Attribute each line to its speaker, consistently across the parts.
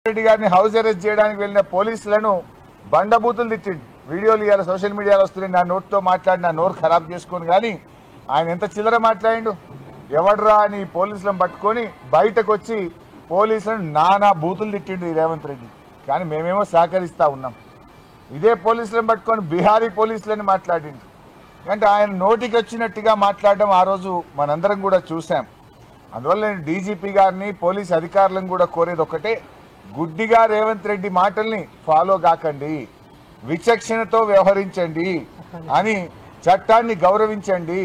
Speaker 1: రెడ్డి గారిని house arrest చేయడానికి వెళ్ళిన పోలీసులను బండబూతులు తిట్టిండు. వీడియోలు ఇవాళ సోషల్ మీడియాలో వస్తున్నాయి. నా నోట్తో మాట్లాడి నా నోరు ఖరాబ్ చేసుకొని, కానీ ఆయన ఎంత చిల్లర మాట్లాడిండు. ఎవడ్రా అని పోలీసులను పట్టుకొని బయటకు వచ్చి పోలీసులను నానా బూతులు తిట్టిండు ఈ రేవంత్ రెడ్డి. కానీ మేమేమో సహకరిస్తూ ఉన్నాం. ఇదే పోలీసులను పట్టుకొని బీహారీ పోలీసులని మాట్లాడిండు. అంటే ఆయన నోటికి వచ్చినట్టుగా మాట్లాడడం ఆ రోజు మనందరం కూడా చూసాం. అందువల్ల నేను డీజీపీ గారిని పోలీస్ అధికారులను కూడా కోరేది ఒకటే, గుడ్డిగా రేవంత్ రెడ్డి మాటల్ని ఫాలో కాకండి, విచక్షణతో వ్యవహరించండి అని, చట్టాన్ని గౌరవించండి,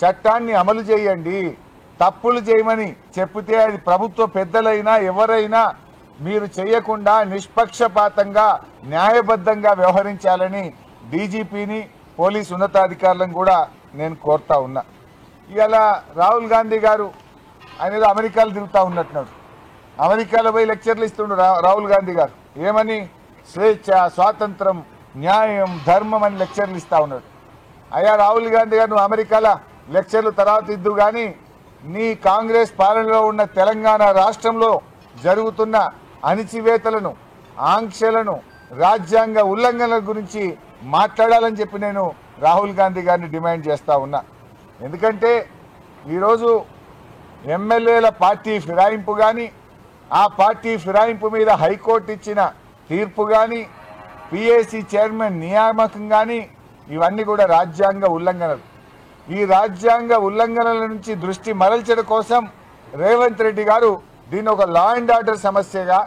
Speaker 1: చట్టాన్ని అమలు చేయండి. తప్పులు చేయమని చెప్తే అది ప్రభుత్వ పెద్దలైనా ఎవరైనా మీరు చేయకుండా నిష్పక్షపాతంగా న్యాయబద్ధంగా వ్యవహరించాలని డీజీపీని పోలీసు ఉన్నతాధికారులను కూడా నేను కోరుతా ఉన్నా. ఇవాళ రాహుల్ గాంధీ గారు ఆయన ఏదో అమెరికాలో తిరుగుతూ ఉన్నట్టున్నాడు. అమెరికాలో పోయి లెక్చర్లు ఇస్తుండు రాహుల్ గాంధీ గారు. ఏమని? స్వేచ్ఛ, స్వాతంత్రం, న్యాయం, ధర్మం అని లెక్చర్లు ఇస్తూ ఉన్నాడు. అయ్యా రాహుల్ గాంధీ గారు, నువ్వు అమెరికాలో లెక్చర్లు తర్వాత ఇద్దు, కానీ నీ కాంగ్రెస్ పాలనలో ఉన్న తెలంగాణ రాష్ట్రంలో జరుగుతున్న అణిచివేతలను, ఆంక్షలను, రాజ్యాంగ ఉల్లంఘనల గురించి మాట్లాడాలని చెప్పి నేను రాహుల్ గాంధీ గారిని డిమాండ్ చేస్తూ ఉన్నా. ఎందుకంటే ఈరోజు ఎమ్మెల్యేల పార్టీ ఫిరాయింపు కానీ, ఆ పార్టీ ఫిరాయింపు మీద హైకోర్టు ఇచ్చిన తీర్పు కానీ, పిఏసీ చైర్మన్ నియామకం కానీ, ఇవన్నీ కూడా రాజ్యాంగ ఉల్లంఘనలు. ఈ రాజ్యాంగ ఉల్లంఘనల నుంచి దృష్టి మరల్చడం కోసం రేవంత్ రెడ్డి గారు దీన్ని ఒక లా అండ్ ఆర్డర్ సమస్యగా,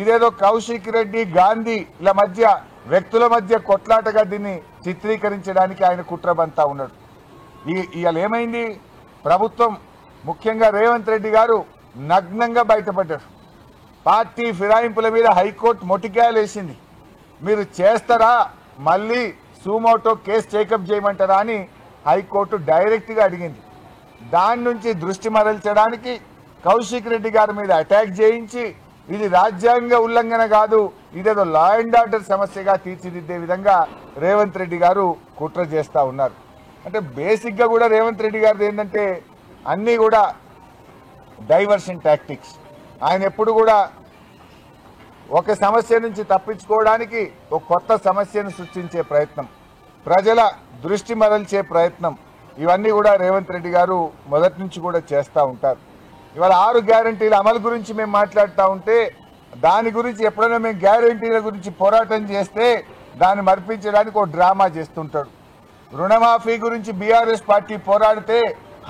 Speaker 1: ఇదేదో కౌశిక్ రెడ్డి, గాంధీల మధ్య, వ్యక్తుల మధ్య కొట్లాటగా దీన్ని చిత్రీకరించడానికి ఆయన కుట్రబంతా ఉన్నాడు. ఇవాళ ఏమైంది? ప్రభుత్వం, ముఖ్యంగా రేవంత్ రెడ్డి గారు నగ్నంగా బయటపడ్డారు. పార్టీ ఫిరాయింపుల మీద హైకోర్టు మొటికాయలు వేసింది. మీరు చేస్తారా, మళ్ళీ సూమోటో కేసు టేకప్ చేయమంటారా అని హైకోర్టు డైరెక్ట్గా అడిగింది. దాని నుంచి దృష్టి మరల్చడానికి కౌశిక్ రెడ్డి గారి మీద అటాక్ చేయించి, ఇది రాజ్యాంగ ఉల్లంఘన కాదు, ఇదేదో లా అండ్ ఆర్డర్ సమస్యగా తీర్చిదిద్దే విధంగా రేవంత్ రెడ్డి గారు కుట్ర చేస్తూ ఉన్నారు. అంటే బేసిక్గా కూడా రేవంత్ రెడ్డి గారిది ఏంటంటే అన్నీ కూడా డైవర్షన్ టాక్టిక్స్. ఆయన ఎప్పుడు కూడా ఒక సమస్య నుంచి తప్పించుకోవడానికి ఒక కొత్త సమస్యను సృష్టించే ప్రయత్నం, ప్రజల దృష్టి మరల్చే ప్రయత్నం, ఇవన్నీ కూడా రేవంత్ రెడ్డి గారు మొదటి నుంచి కూడా చేస్తూ ఉంటారు. ఇవాళ 6 గ్యారంటీల అమలు గురించి మేము మాట్లాడుతూ ఉంటే, దాని గురించి ఎప్పుడైనా మేము గ్యారంటీల గురించి పోరాటం చేస్తే దాన్ని మర్పించడానికి ఒక డ్రామా చేస్తుంటాడు. రుణమాఫీ గురించి బీఆర్ఎస్ పార్టీ పోరాడితే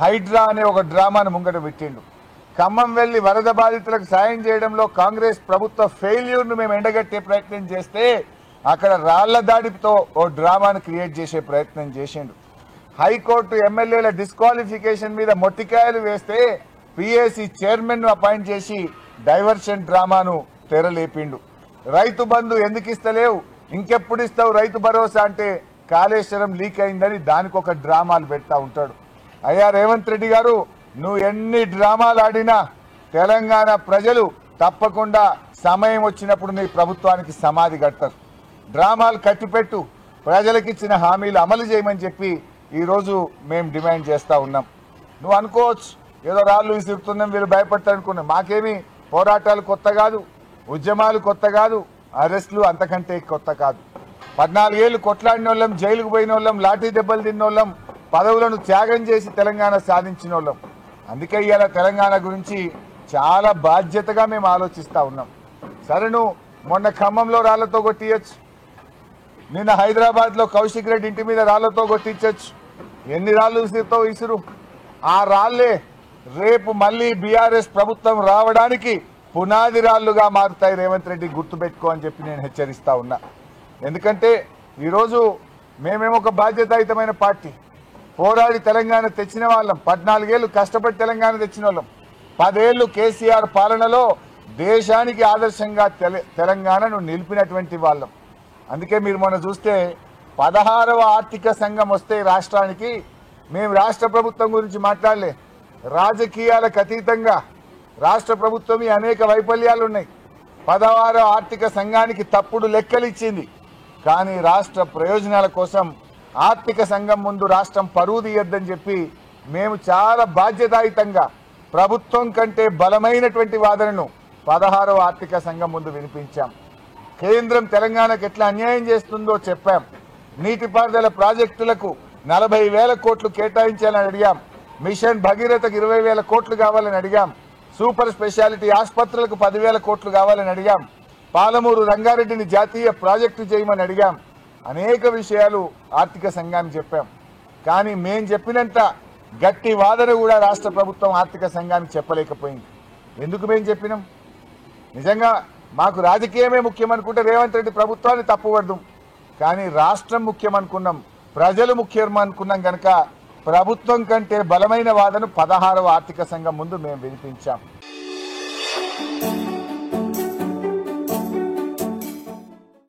Speaker 1: హైడ్రా అనే ఒక డ్రామాను ముంగట పెట్టిండు. ఖమ్మం వెళ్లి వరద బాధితులకు సాయం చేయడంలో కాంగ్రెస్ ప్రభుత్వ ఫెయిల్యూర్ను మేము ఎండగట్టే ప్రయత్నం చేస్తే అక్కడ రాళ్ల దాడితో ఓ డ్రామాను క్రియేట్ చేసే ప్రయత్నం చేసిండు. హైకోర్టు ఎమ్మెల్యేల డిస్క్వాలిఫికేషన్ మీద మొట్టికాయలు వేస్తే పిఏసీ చైర్మన్ను అపాయింట్ చేసి డైవర్షన్ డ్రామాను తెరలేపిండు. రైతు బంధు ఎందుకు ఇస్తలేవు, ఇంకెప్పుడు ఇస్తావు రైతు భరోసా అంటే కాళేశ్వరం లీక్ అయిందని దానికి ఒక డ్రామాలు పెడతా ఉంటాడు. అయ్యా రేవంత్ రెడ్డి గారు, నువ్వు ఎన్ని డ్రామాలు ఆడినా తెలంగాణ ప్రజలు తప్పకుండా సమయం వచ్చినప్పుడు నీ ప్రభుత్వానికి సమాధి కడతారు. డ్రామాలు కట్టిపెట్టు, ప్రజలకు ఇచ్చిన హామీలు అమలు చేయమని చెప్పి ఈరోజు మేము డిమాండ్ చేస్తూ ఉన్నాం. నువ్వు అనుకోవచ్చు ఏదో రాళ్ళు విసురుతున్నాం, వీళ్ళు భయపడతారు అనుకున్నాం. మాకేమీ పోరాటాలు కొత్త కాదు, ఉద్యమాలు కొత్త కాదు, అరెస్టులు అంతకంటే కొత్త కాదు. 14 ఏళ్ళు కొట్లాడిన వాళ్ళం, జైలుకు పోయిన వాళ్ళం, లాఠీ దెబ్బలు తిన్న వాళ్ళం, పదవులను త్యాగం చేసి తెలంగాణ సాధించిన వాళ్ళం. అందుకే ఇవాళ తెలంగాణ గురించి చాలా బాధ్యతగా మేము ఆలోచిస్తూ ఉన్నాం. సరే, నువ్వు మొన్న ఖమ్మంలో రాళ్లతో కొట్టియచ్చు, నిన్న హైదరాబాద్లో కౌశిక్ రెడ్డి ఇంటి మీద రాళ్లతో కొట్టించచ్చు. ఎన్ని రాళ్ళు విసురుతో విసురు, ఆ రాళ్లే రేపు మళ్ళీ బీఆర్ఎస్ ప్రభుత్వం రావడానికి పునాది రాళ్లుగా మారుతాయి. రేవంత్ రెడ్డి గుర్తుపెట్టుకో అని చెప్పి నేను హెచ్చరిస్తా ఉన్నా. ఎందుకంటే ఈరోజు మేమేమో ఒక బాధ్యతాయుతమైన పార్టీ, పోరాడి తెలంగాణ తెచ్చిన వాళ్ళం, 14 ఏళ్ళు కష్టపడి తెలంగాణ తెచ్చిన వాళ్ళం, 10 ఏళ్ళు కేసీఆర్ పాలనలో దేశానికి ఆదర్శంగా తెలంగాణను నిలిపినటువంటి వాళ్ళం. అందుకే మీరు మొన్న చూస్తే 16వ ఆర్థిక సంఘం వస్తే రాష్ట్రానికి మేము రాష్ట్ర ప్రభుత్వం గురించి మాట్లాడలే. రాజకీయాలకు అతీతంగా రాష్ట్ర ప్రభుత్వం అనేక వైఫల్యాలు ఉన్నాయి. 16వ ఆర్థిక సంఘానికి తప్పుడు లెక్కలు ఇచ్చింది. కానీ రాష్ట్ర ప్రయోజనాల కోసం ఆర్థిక సంఘం ముందు రాష్ట్రం పరువు తీయొద్దని చెప్పి మేము చాలా బాధ్యతాయుతంగా ప్రభుత్వం కంటే బలమైనటువంటి వాదనను 16వ ఆర్థిక సంఘం ముందు వినిపించాం. కేంద్రం తెలంగాణకు ఎట్లా అన్యాయం చేస్తుందో చెప్పాం. నీటిపారుదల ప్రాజెక్టులకు 40,000 కోట్లు కేటాయించాలని అడిగాం. మిషన్ భగీరథకు 20,000 కోట్లు కావాలని అడిగాం. సూపర్ స్పెషాలిటీ ఆసుపత్రులకు 10,000 కోట్లు కావాలని అడిగాం. పాలమూరు రంగారెడ్డిని జాతీయ ప్రాజెక్టు చేయమని అడిగాం. అనేక విషయాలు ఆర్థిక సంఘానికి చెప్పాం. కానీ మేం చెప్పినంత గట్టి వాదన కూడా రాష్ట్ర ప్రభుత్వం ఆర్థిక సంఘానికి చెప్పలేకపోయింది. ఎందుకు మేం చెప్పినాం? నిజంగా మాకు రాజకీయమే ముఖ్యం అనుకుంటే రేవంత్ రెడ్డి ప్రభుత్వాన్ని తప్పుపడదాం. కానీ రాష్ట్రం ముఖ్యం అనుకున్నాం, ప్రజలు ముఖ్యం అనుకున్నాం కనుక ప్రభుత్వం కంటే బలమైన వాదన 16వ ఆర్థిక సంఘం ముందు మేము వినిపించాం.